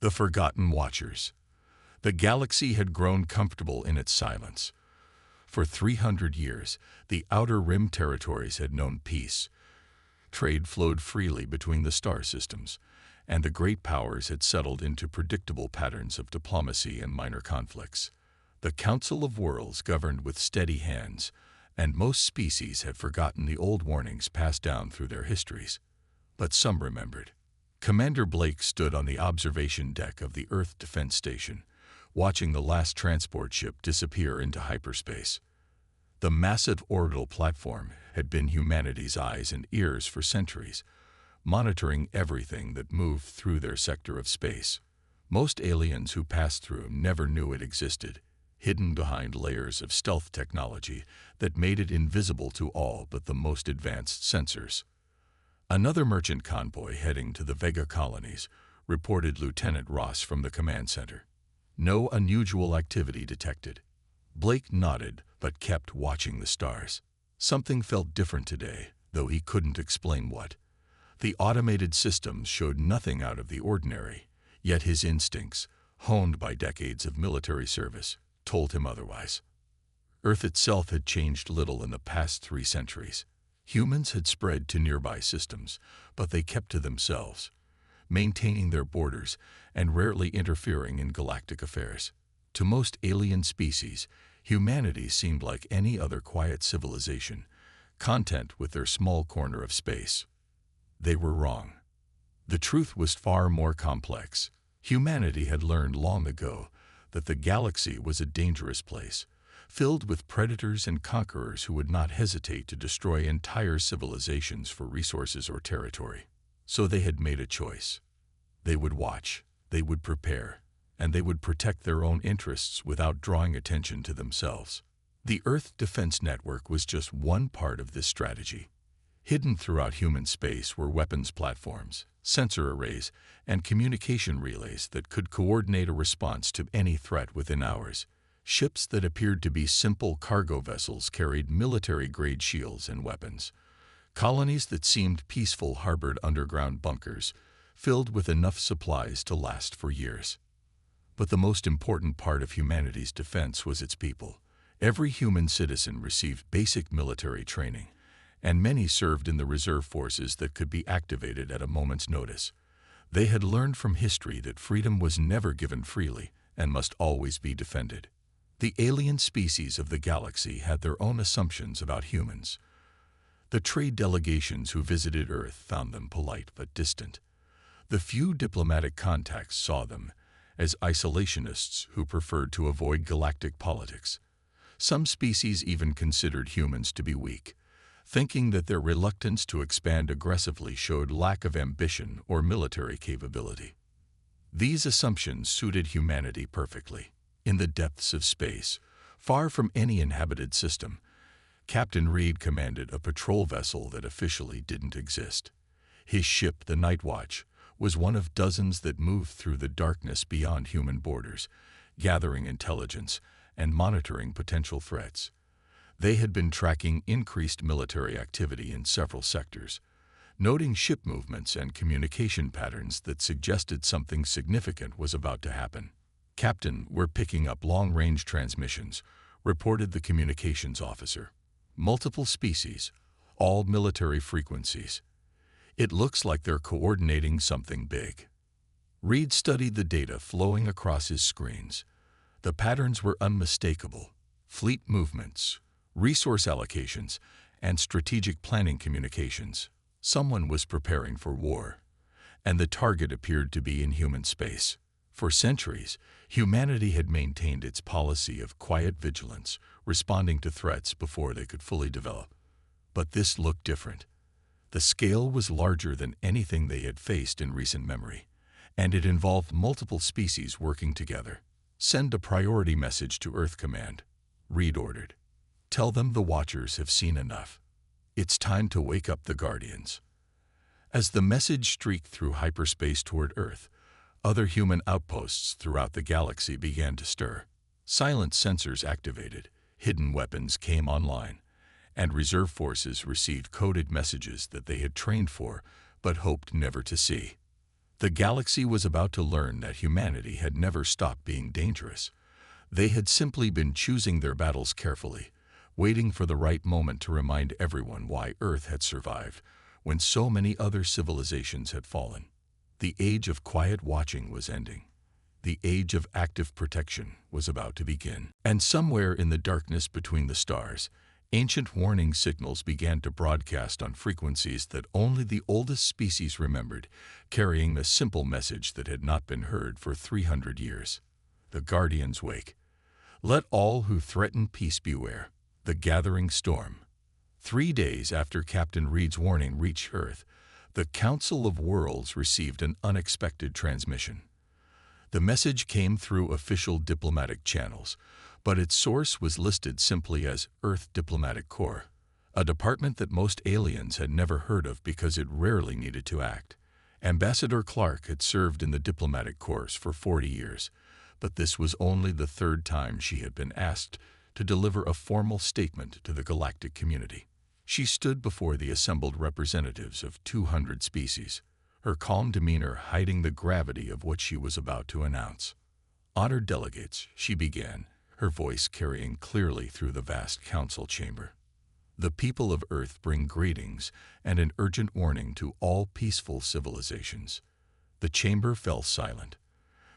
The Forgotten Watchers. The galaxy had grown comfortable in its silence. For 300 years, the Outer Rim territories had known peace. Trade flowed freely between the star systems, and the great powers had settled into predictable patterns of diplomacy and minor conflicts. The Council of Worlds governed with steady hands, and most species had forgotten the old warnings passed down through their histories. But some remembered. Commander Blake stood on the observation deck of the Earth Defense Station, watching the last transport ship disappear into hyperspace. The massive orbital platform had been humanity's eyes and ears for centuries, monitoring everything that moved through their sector of space. Most aliens who passed through never knew it existed, hidden behind layers of stealth technology that made it invisible to all but the most advanced sensors. Another merchant convoy heading to the Vega colonies, reported Lieutenant Ross from the command center. No unusual activity detected. Blake nodded, but kept watching the stars. Something felt different today, though he couldn't explain what. The automated systems showed nothing out of the ordinary, yet his instincts, honed by decades of military service, told him otherwise. Earth itself had changed little in the past 3 centuries. Humans had spread to nearby systems, but they kept to themselves, maintaining their borders and rarely interfering in galactic affairs. To most alien species, humanity seemed like any other quiet civilization, content with their small corner of space. They were wrong. The truth was far more complex. Humanity had learned long ago that the galaxy was a dangerous place, filled with predators and conquerors who would not hesitate to destroy entire civilizations for resources or territory. So they had made a choice. They would watch, they would prepare, and they would protect their own interests without drawing attention to themselves. The Earth Defense Network was just one part of this strategy. Hidden throughout human space were weapons platforms, sensor arrays, and communication relays that could coordinate a response to any threat within hours. Ships that appeared to be simple cargo vessels carried military-grade shields and weapons. Colonies that seemed peaceful harbored underground bunkers, filled with enough supplies to last for years. But the most important part of humanity's defense was its people. Every human citizen received basic military training, and many served in the reserve forces that could be activated at a moment's notice. They had learned from history that freedom was never given freely and must always be defended. The alien species of the galaxy had their own assumptions about humans. The trade delegations who visited Earth found them polite but distant. The few diplomatic contacts saw them as isolationists who preferred to avoid galactic politics. Some species even considered humans to be weak, thinking that their reluctance to expand aggressively showed lack of ambition or military capability. These assumptions suited humanity perfectly. In the depths of space, far from any inhabited system, Captain Reed commanded a patrol vessel that officially didn't exist. His ship, the Night Watch, was one of dozens that moved through the darkness beyond human borders, gathering intelligence and monitoring potential threats. They had been tracking increased military activity in several sectors, noting ship movements and communication patterns that suggested something significant was about to happen. "Captain, we're picking up long-range transmissions," reported the communications officer. "Multiple species, all military frequencies. It looks like they're coordinating something big." Reed studied the data flowing across his screens. The patterns were unmistakable. Fleet movements, resource allocations, and strategic planning communications. Someone was preparing for war, and the target appeared to be in human space. For centuries, humanity had maintained its policy of quiet vigilance, responding to threats before they could fully develop. But this looked different. The scale was larger than anything they had faced in recent memory, and it involved multiple species working together. "Send a priority message to Earth Command," Reed ordered. "Tell them the Watchers have seen enough. It's time to wake up the Guardians." As the message streaked through hyperspace toward Earth, other human outposts throughout the galaxy began to stir. Silent sensors activated, hidden weapons came online, and reserve forces received coded messages that they had trained for but hoped never to see. The galaxy was about to learn that humanity had never stopped being dangerous. They had simply been choosing their battles carefully, waiting for the right moment to remind everyone why Earth had survived when so many other civilizations had fallen. The age of quiet watching was ending. The age of active protection was about to begin. And somewhere in the darkness between the stars, ancient warning signals began to broadcast on frequencies that only the oldest species remembered, carrying a simple message that had not been heard for 300 years. The Guardians wake. Let all who threaten peace beware. The gathering storm. 3 days after Captain Reed's warning reached Earth, the Council of Worlds received an unexpected transmission. The message came through official diplomatic channels, but its source was listed simply as Earth Diplomatic Corps, a department that most aliens had never heard of because it rarely needed to act. Ambassador Clark had served in the diplomatic corps for 40 years, but this was only the 3rd time she had been asked to deliver a formal statement to the galactic community. She stood before the assembled representatives of 200 species, her calm demeanor hiding the gravity of what she was about to announce. Honored delegates, she began, her voice carrying clearly through the vast council chamber. The people of Earth bring greetings and an urgent warning to all peaceful civilizations. The chamber fell silent.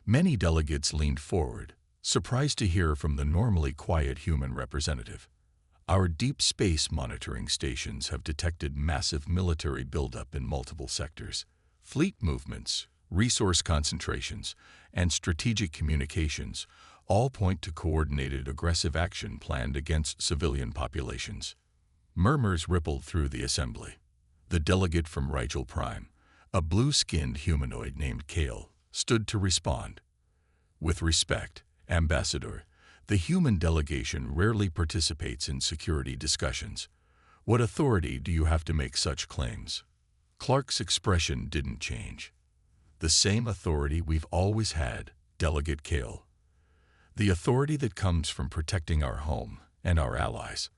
Many delegates leaned forward, surprised to hear from the normally quiet human representative. Our deep space monitoring stations have detected massive military buildup in multiple sectors. Fleet movements, resource concentrations, and strategic communications all point to coordinated aggressive action planned against civilian populations. Murmurs rippled through the assembly. The delegate from Rigel Prime, a blue-skinned humanoid named Kale, stood to respond. With respect, Ambassador, the human delegation rarely participates in security discussions. What authority do you have to make such claims? Clark's expression didn't change. The same authority we've always had, Delegate Kale. The authority that comes from protecting our home and our allies.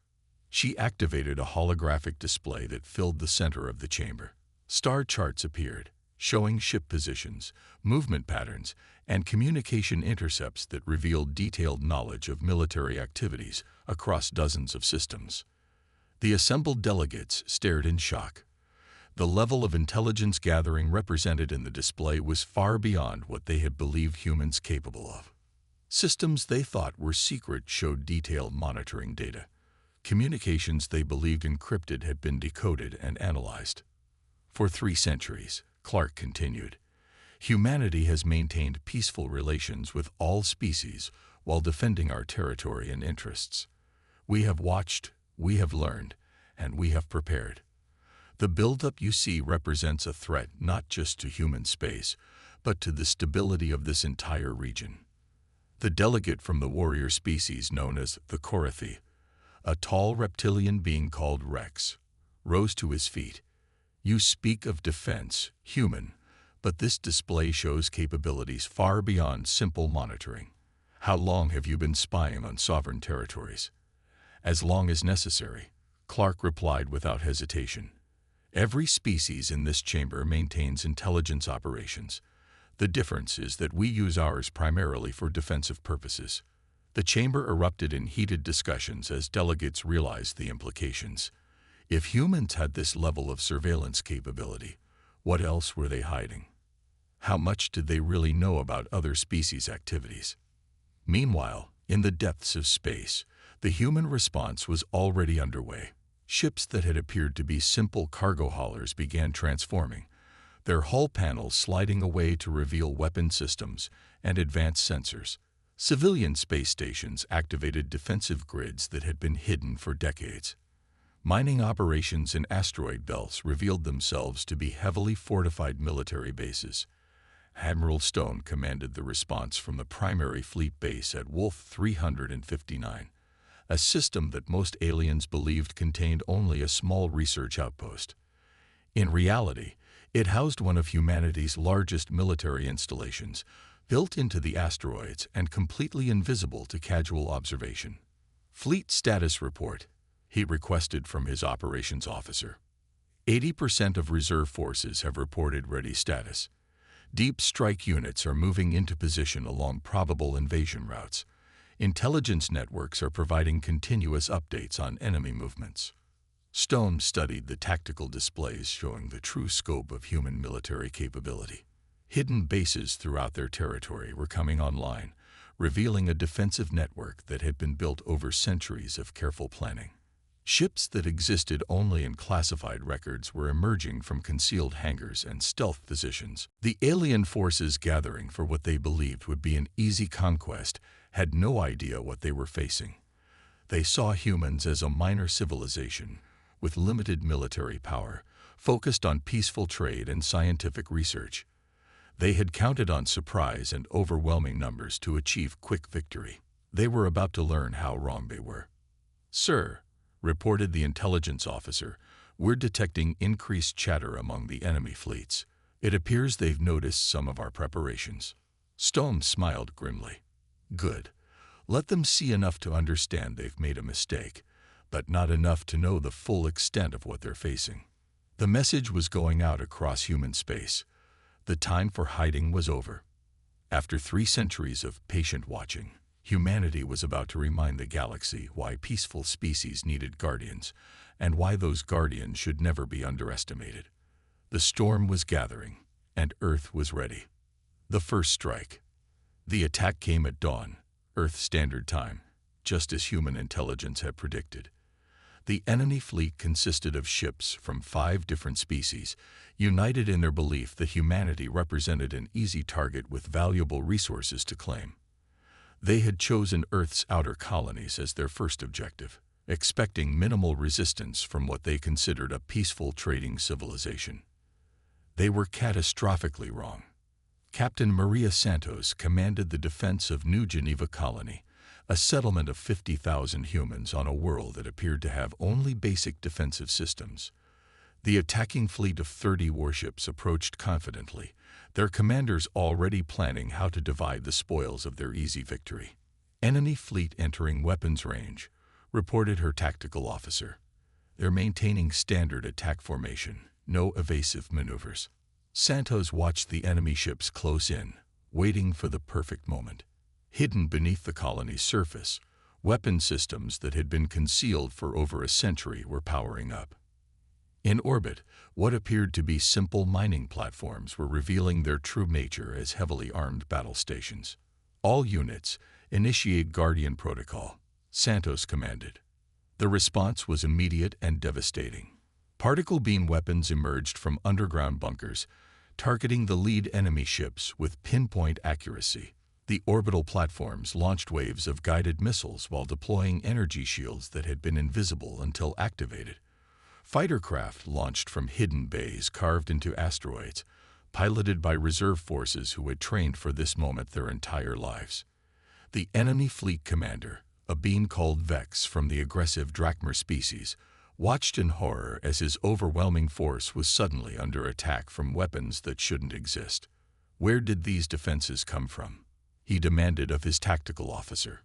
She activated a holographic display that filled the center of the chamber. Star charts appeared, showing ship positions, movement patterns, and communication intercepts that revealed detailed knowledge of military activities across dozens of systems. The assembled delegates stared in shock. The level of intelligence gathering represented in the display was far beyond what they had believed humans capable of. Systems they thought were secret showed detailed monitoring data. Communications they believed encrypted had been decoded and analyzed. For 3 centuries, Clark continued, humanity has maintained peaceful relations with all species while defending our territory and interests. We have watched, we have learned, and we have prepared. The buildup you see represents a threat not just to human space, but to the stability of this entire region. The delegate from the warrior species known as the Korathi, a tall reptilian being called Rex, rose to his feet. You speak of defense, human, but this display shows capabilities far beyond simple monitoring. How long have you been spying on sovereign territories? As long as necessary, Clark replied without hesitation. Every species in this chamber maintains intelligence operations. The difference is that we use ours primarily for defensive purposes. The chamber erupted in heated discussions as delegates realized the implications. If humans had this level of surveillance capability, what else were they hiding? How much did they really know about other species' activities? Meanwhile, in the depths of space, the human response was already underway. Ships that had appeared to be simple cargo haulers began transforming, their hull panels sliding away to reveal weapon systems and advanced sensors. Civilian space stations activated defensive grids that had been hidden for decades. Mining operations in asteroid belts revealed themselves to be heavily fortified military bases. Admiral Stone commanded the response from the primary fleet base at Wolf 359, a system that most aliens believed contained only a small research outpost. In reality, it housed one of humanity's largest military installations, built into the asteroids and completely invisible to casual observation. Fleet status report, he requested from his operations officer. 80% of reserve forces have reported ready status. Deep strike units are moving into position along probable invasion routes. Intelligence networks are providing continuous updates on enemy movements. Stone studied the tactical displays showing the true scope of human military capability. Hidden bases throughout their territory were coming online, revealing a defensive network that had been built over centuries of careful planning. Ships that existed only in classified records were emerging from concealed hangars and stealth positions. The alien forces gathering for what they believed would be an easy conquest had no idea what they were facing. They saw humans as a minor civilization with limited military power, focused on peaceful trade and scientific research. They had counted on surprise and overwhelming numbers to achieve quick victory. They were about to learn how wrong they were. "Sir," reported the intelligence officer, "we're detecting increased chatter among the enemy fleets. It appears they've noticed some of our preparations." Stone smiled grimly. "Good. Let them see enough to understand they've made a mistake, but not enough to know the full extent of what they're facing." The message was going out across human space. The time for hiding was over. After 3 centuries of patient watching, humanity was about to remind the galaxy why peaceful species needed guardians, and why those guardians should never be underestimated. The storm was gathering, and Earth was ready. The first strike. The attack came at dawn, Earth Standard Time, just as human intelligence had predicted. The enemy fleet consisted of ships from 5 different species, united in their belief that humanity represented an easy target with valuable resources to claim. They had chosen Earth's outer colonies as their first objective, expecting minimal resistance from what they considered a peaceful trading civilization. They were catastrophically wrong. Captain Maria Santos commanded the defense of New Geneva Colony, a settlement of 50,000 humans on a world that appeared to have only basic defensive systems. The attacking fleet of 30 warships approached confidently, their commanders already planning how to divide the spoils of their easy victory. "Enemy fleet entering weapons range," reported her tactical officer. "They're maintaining standard attack formation, no evasive maneuvers." Santos watched the enemy ships close in, waiting for the perfect moment. Hidden beneath the colony's surface, weapon systems that had been concealed for over a century were powering up. In orbit, what appeared to be simple mining platforms were revealing their true nature as heavily armed battle stations. "All units, initiate Guardian Protocol," Santos commanded. The response was immediate and devastating. Particle beam weapons emerged from underground bunkers, targeting the lead enemy ships with pinpoint accuracy. The orbital platforms launched waves of guided missiles while deploying energy shields that had been invisible until activated. Fighter craft launched from hidden bays carved into asteroids, piloted by reserve forces who had trained for this moment their entire lives. The enemy fleet commander, a being called Vex from the aggressive Drachmer species, watched in horror as his overwhelming force was suddenly under attack from weapons that shouldn't exist. Where did these defenses come from? He demanded of his tactical officer.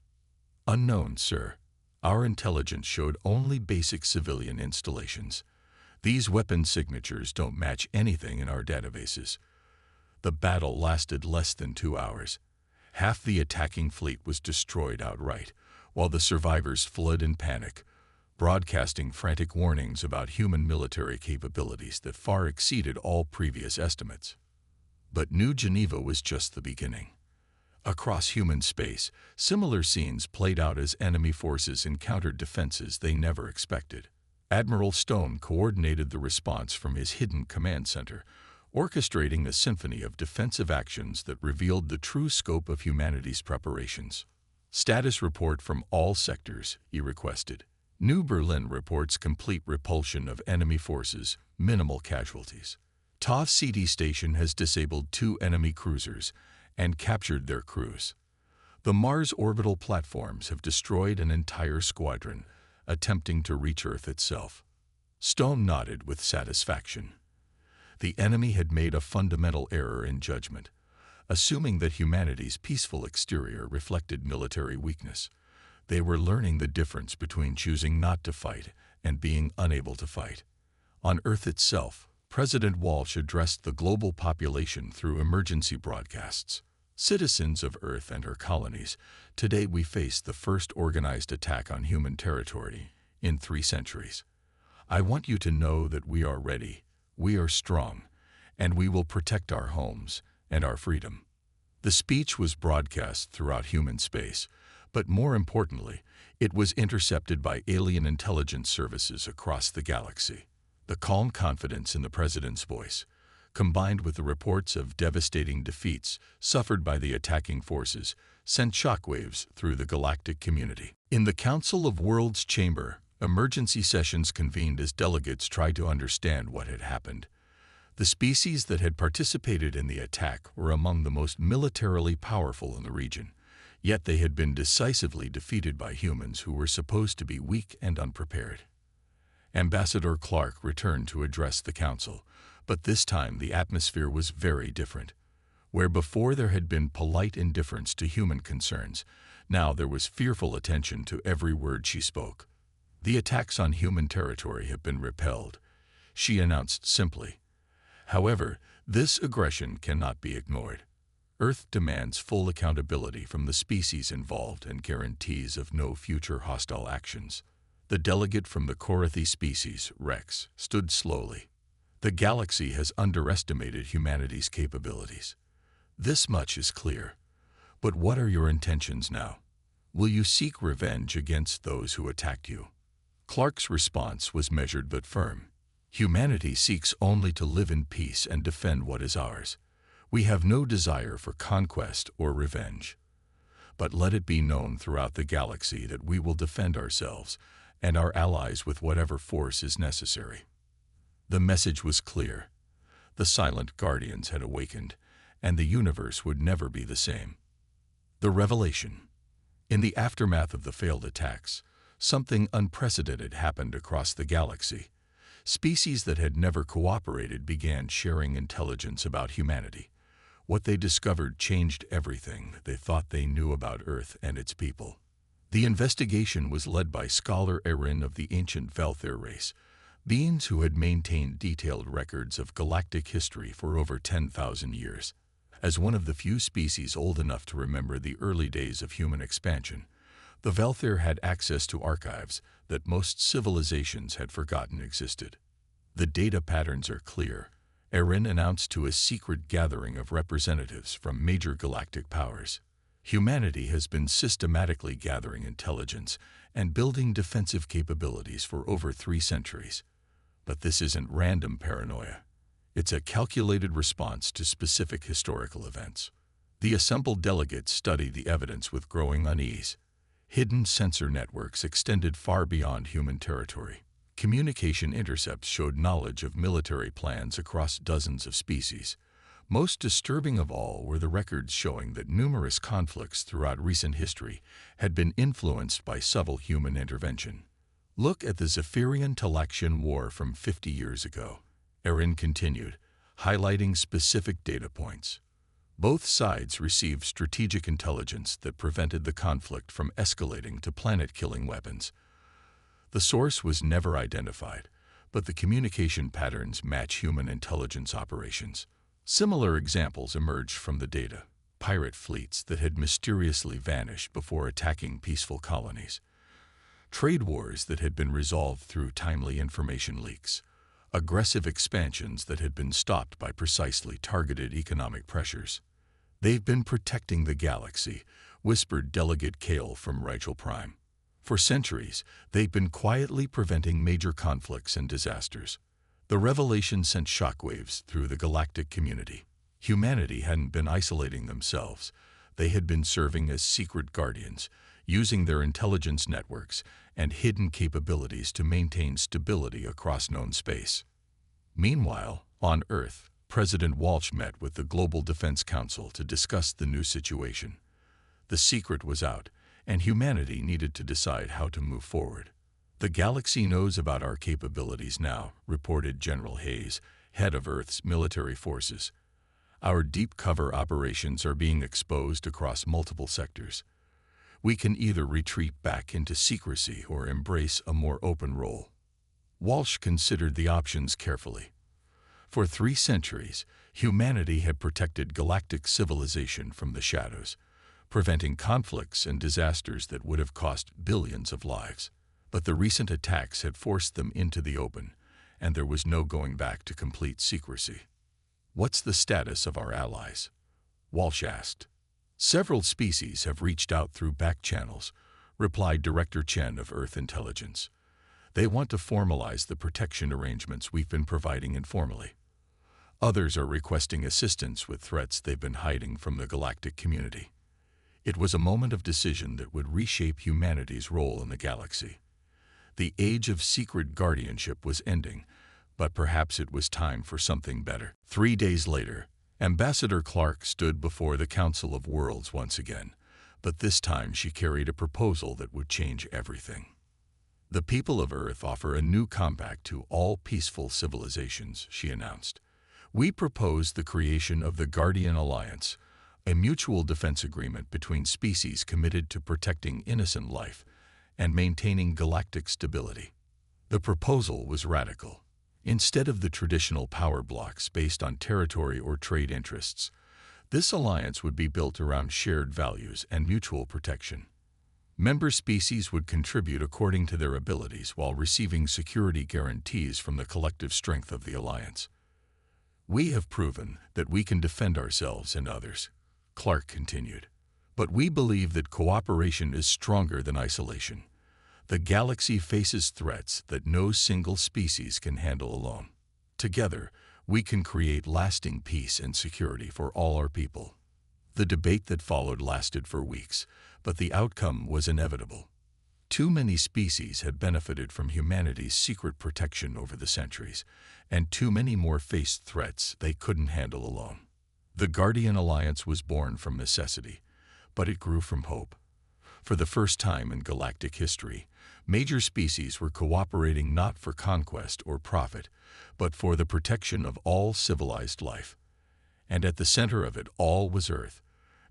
"Unknown, sir. Our intelligence showed only basic civilian installations. These weapon signatures don't match anything in our databases." The battle lasted less than 2 hours. Half the attacking fleet was destroyed outright, while the survivors fled in panic, broadcasting frantic warnings about human military capabilities that far exceeded all previous estimates. But New Geneva was just the beginning. Across human space, similar scenes played out as enemy forces encountered defenses they never expected. Admiral Stone coordinated the response from his hidden command center, orchestrating a symphony of defensive actions that revealed the true scope of humanity's preparations. "Status report from all sectors," he requested. New Berlin reports complete repulsion of enemy forces, minimal casualties. TOV CD Station has disabled 2 enemy cruisers and captured their crews. The Mars orbital platforms have destroyed an entire squadron, attempting to reach Earth itself. Stone nodded with satisfaction. The enemy had made a fundamental error in judgment, assuming that humanity's peaceful exterior reflected military weakness. They were learning the difference between choosing not to fight and being unable to fight. On Earth itself, President Walsh addressed the global population through emergency broadcasts. Citizens of Earth and her colonies, today we face the first organized attack on human territory in 3 centuries. I want you to know that we are ready, we are strong, and we will protect our homes and our freedom. The speech was broadcast throughout human space, but more importantly, it was intercepted by alien intelligence services across the galaxy. The calm confidence in the president's voice, combined with the reports of devastating defeats suffered by the attacking forces, sent shockwaves through the galactic community. In the Council of Worlds chamber, emergency sessions convened as delegates tried to understand what had happened. The species that had participated in the attack were among the most militarily powerful in the region, yet they had been decisively defeated by humans who were supposed to be weak and unprepared. Ambassador Clark returned to address the council, but this time the atmosphere was very different. Where before there had been polite indifference to human concerns, now there was fearful attention to every word she spoke. The attacks on human territory have been repelled, she announced simply. However, this aggression cannot be ignored. Earth demands full accountability from the species involved and guarantees of no future hostile actions. The delegate from the Korathi species, Rex, stood slowly. The galaxy has underestimated humanity's capabilities. This much is clear. But what are your intentions now? Will you seek revenge against those who attacked you? Clark's response was measured but firm. Humanity seeks only to live in peace and defend what is ours. We have no desire for conquest or revenge. But let it be known throughout the galaxy that we will defend ourselves and our allies with whatever force is necessary. The message was clear. The silent guardians had awakened, and the universe would never be the same. The revelation. In the aftermath of the failed attacks, something unprecedented happened across the galaxy. Species that had never cooperated began sharing intelligence about humanity. What they discovered changed everything they thought they knew about Earth and its people. The investigation was led by scholar Erin of the ancient Velthair race, beings who had maintained detailed records of galactic history for over 10,000 years. As one of the few species old enough to remember the early days of human expansion, the Velthair had access to archives that most civilizations had forgotten existed. The data patterns are clear. Erin announced to a secret gathering of representatives from major galactic powers. Humanity has been systematically gathering intelligence and building defensive capabilities for over 3 centuries. But this isn't random paranoia. It's a calculated response to specific historical events. The assembled delegates studied the evidence with growing unease. Hidden sensor networks extended far beyond human territory. Communication intercepts showed knowledge of military plans across dozens of species. Most disturbing of all were the records showing that numerous conflicts throughout recent history had been influenced by subtle human intervention. Look at the Zephyrian-Talaxian War from 50 years ago, Erin continued, highlighting specific data points. Both sides received strategic intelligence that prevented the conflict from escalating to planet-killing weapons. The source was never identified, but the communication patterns match human intelligence operations. Similar examples emerged from the data: pirate fleets that had mysteriously vanished before attacking peaceful colonies, trade wars that had been resolved through timely information leaks, aggressive expansions that had been stopped by precisely targeted economic pressures. They've been protecting the galaxy, whispered Delegate Kale from Rigel Prime. For centuries, they've been quietly preventing major conflicts and disasters. The revelation sent shockwaves through the galactic community. Humanity hadn't been isolating themselves. They had been serving as secret guardians, using their intelligence networks and hidden capabilities to maintain stability across known space. Meanwhile, on Earth, President Walsh met with the Global Defense Council to discuss the new situation. The secret was out, and humanity needed to decide how to move forward. The galaxy knows about our capabilities now, reported General Hayes, head of Earth's military forces. Our deep cover operations are being exposed across multiple sectors. We can either retreat back into secrecy or embrace a more open role. Walsh considered the options carefully. For 3 centuries, humanity had protected galactic civilization from the shadows, preventing conflicts and disasters that would have cost billions of lives. But the recent attacks had forced them into the open, and there was no going back to complete secrecy. "What's the status of our allies?" Walsh asked. "Several species have reached out through back channels," replied Director Chen of Earth Intelligence. "They want to formalize the protection arrangements we've been providing informally. Others are requesting assistance with threats they've been hiding from the galactic community." It was a moment of decision that would reshape humanity's role in the galaxy. The age of secret guardianship was ending, but perhaps it was time for something better. 3 days later, Ambassador Clark stood before the Council of Worlds once again, but this time she carried a proposal that would change everything. "The people of Earth offer a new compact to all peaceful civilizations," she announced. "We propose the creation of the Guardian Alliance, a mutual defense agreement between species committed to protecting innocent life and maintaining galactic stability." The proposal was radical. Instead of the traditional power blocks based on territory or trade interests, this alliance would be built around shared values and mutual protection. Member species would contribute according to their abilities while receiving security guarantees from the collective strength of the alliance. "We have proven that we can defend ourselves and others," Clark continued. "But we believe that cooperation is stronger than isolation. The galaxy faces threats that no single species can handle alone. Together, we can create lasting peace and security for all our people." The debate that followed lasted for weeks, but the outcome was inevitable. Too many species had benefited from humanity's secret protection over the centuries, and too many more faced threats they couldn't handle alone. The Guardian Alliance was born from necessity, but it grew from hope. For the first time in galactic history, major species were cooperating not for conquest or profit, but for the protection of all civilized life. And at the center of it all was Earth,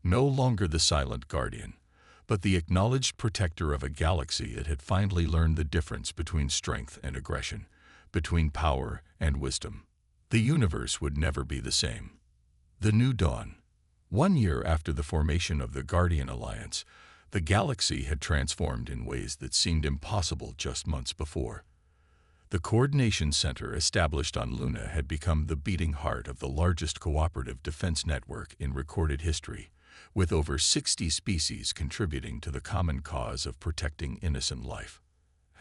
no longer the silent guardian, but the acknowledged protector of a galaxy that had finally learned the difference between strength and aggression, between power and wisdom. The universe would never be the same. The New Dawn. 1 year after the formation of the Guardian Alliance, the galaxy had transformed in ways that seemed impossible just months before. The Coordination Center established on Luna had become the beating heart of the largest cooperative defense network in recorded history, with over 60 species contributing to the common cause of protecting innocent life.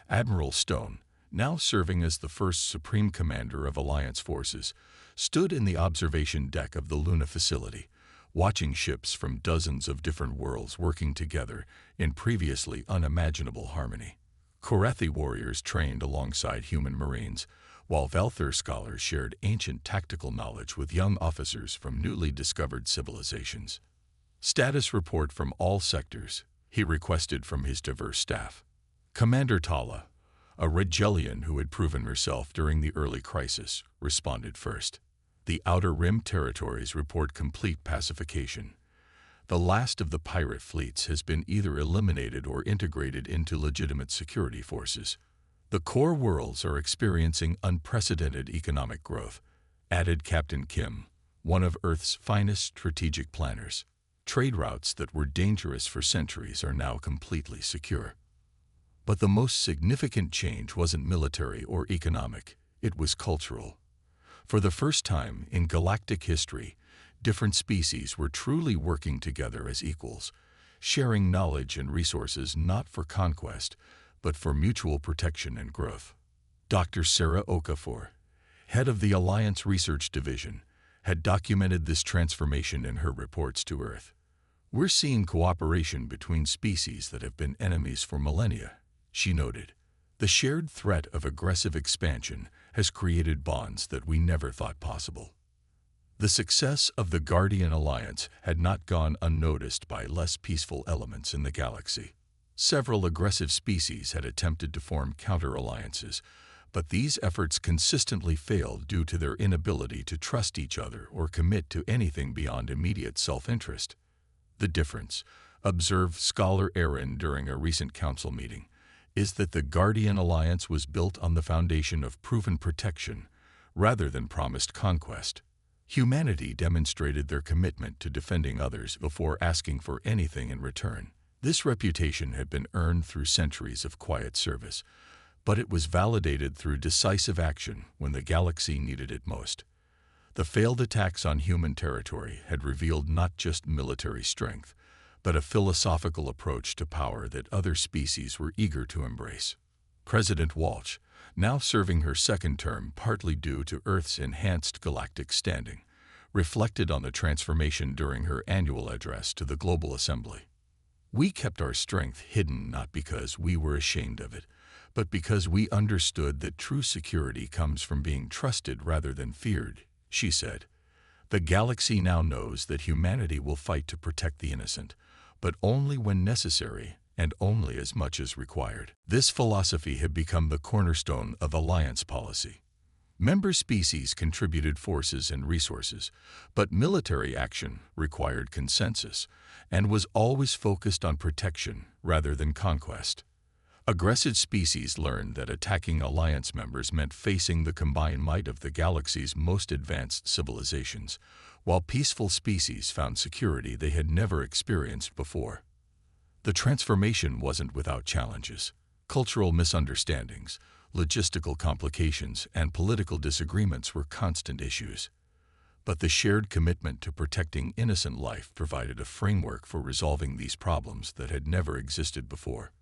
Admiral Stone, now serving as the first Supreme Commander of Alliance forces, stood in the observation deck of the Luna facility, watching ships from dozens of different worlds working together in previously unimaginable harmony. Korathi warriors trained alongside human marines, while Valthur scholars shared ancient tactical knowledge with young officers from newly discovered civilizations. "Status report from all sectors," he requested from his diverse staff. Commander Tala, a Regelian who had proven herself during the early crisis, responded first. "The Outer Rim territories report complete pacification. The last of the pirate fleets has been either eliminated or integrated into legitimate security forces. The core worlds are experiencing unprecedented economic growth," added Captain Kim, one of Earth's finest strategic planners. "Trade routes that were dangerous for centuries are now completely secure." But the most significant change wasn't military or economic, it was cultural. For the first time in galactic history, different species were truly working together as equals, sharing knowledge and resources not for conquest, but for mutual protection and growth. Dr. Sarah Okafor, head of the Alliance Research Division, had documented this transformation in her reports to Earth. "We're seeing cooperation between species that have been enemies for millennia," she noted. "The shared threat of aggressive expansion has created bonds that we never thought possible." The success of the Guardian Alliance had not gone unnoticed by less peaceful elements in the galaxy. Several aggressive species had attempted to form counter-alliances, but these efforts consistently failed due to their inability to trust each other or commit to anything beyond immediate self-interest. The difference, observed scholar Aaron during a recent council meeting, is that the Guardian Alliance was built on the foundation of proven protection rather than promised conquest. Humanity demonstrated their commitment to defending others before asking for anything in return. This reputation had been earned through centuries of quiet service, but it was validated through decisive action when the galaxy needed it most. The failed attacks on human territory had revealed not just military strength, but a philosophical approach to power that other species were eager to embrace. President Walsh, now serving her second term partly due to Earth's enhanced galactic standing, reflected on the transformation during her annual address to the Global Assembly. "We kept our strength hidden not because we were ashamed of it, but because we understood that true security comes from being trusted rather than feared," she said. "The galaxy now knows that humanity will fight to protect the innocent, but only when necessary and only as much as required." This philosophy had become the cornerstone of alliance policy. Member species contributed forces and resources, but military action required consensus and was always focused on protection rather than conquest. Aggressive species learned that attacking alliance members meant facing the combined might of the galaxy's most advanced civilizations, while peaceful species found security they had never experienced before. The transformation wasn't without challenges. Cultural misunderstandings, logistical complications, and political disagreements were constant issues. But the shared commitment to protecting innocent life provided a framework for resolving these problems that had never existed before.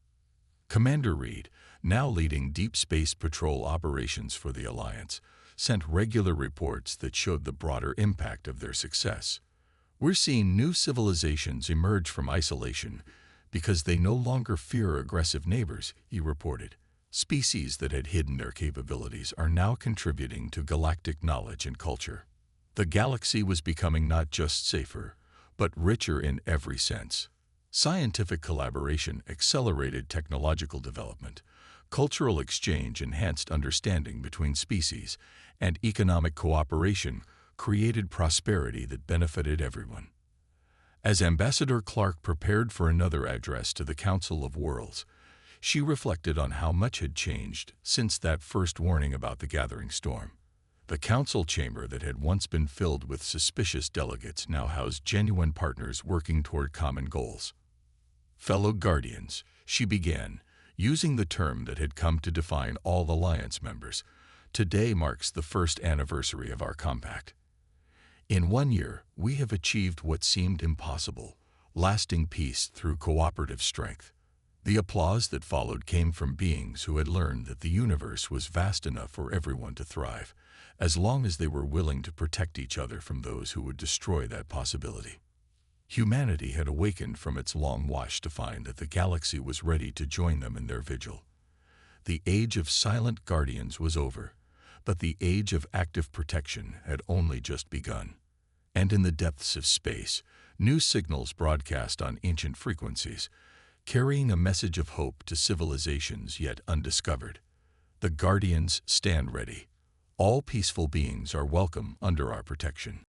Commander Reed, now leading Deep Space Patrol operations for the Alliance, sent regular reports that showed the broader impact of their success. "We're seeing new civilizations emerge from isolation because they no longer fear aggressive neighbors," he reported. "Species that had hidden their capabilities are now contributing to galactic knowledge and culture." The galaxy was becoming not just safer, but richer in every sense. Scientific collaboration accelerated technological development, cultural exchange enhanced understanding between species, and economic cooperation created prosperity that benefited everyone. As Ambassador Clark prepared for another address to the Council of Worlds, she reflected on how much had changed since that first warning about the gathering storm. The council chamber that had once been filled with suspicious delegates now housed genuine partners working toward common goals. "Fellow Guardians," she began, using the term that had come to define all Alliance members, "today marks the first anniversary of our compact. In 1 year, we have achieved what seemed impossible, lasting peace through cooperative strength." The applause that followed came from beings who had learned that the universe was vast enough for everyone to thrive, as long as they were willing to protect each other from those who would destroy that possibility. Humanity had awakened from its long watch to find that the galaxy was ready to join them in their vigil. The age of silent guardians was over, but the age of active protection had only just begun. And in the depths of space, new signals broadcast on ancient frequencies, carrying a message of hope to civilizations yet undiscovered. "The Guardians stand ready. All peaceful beings are welcome under our protection."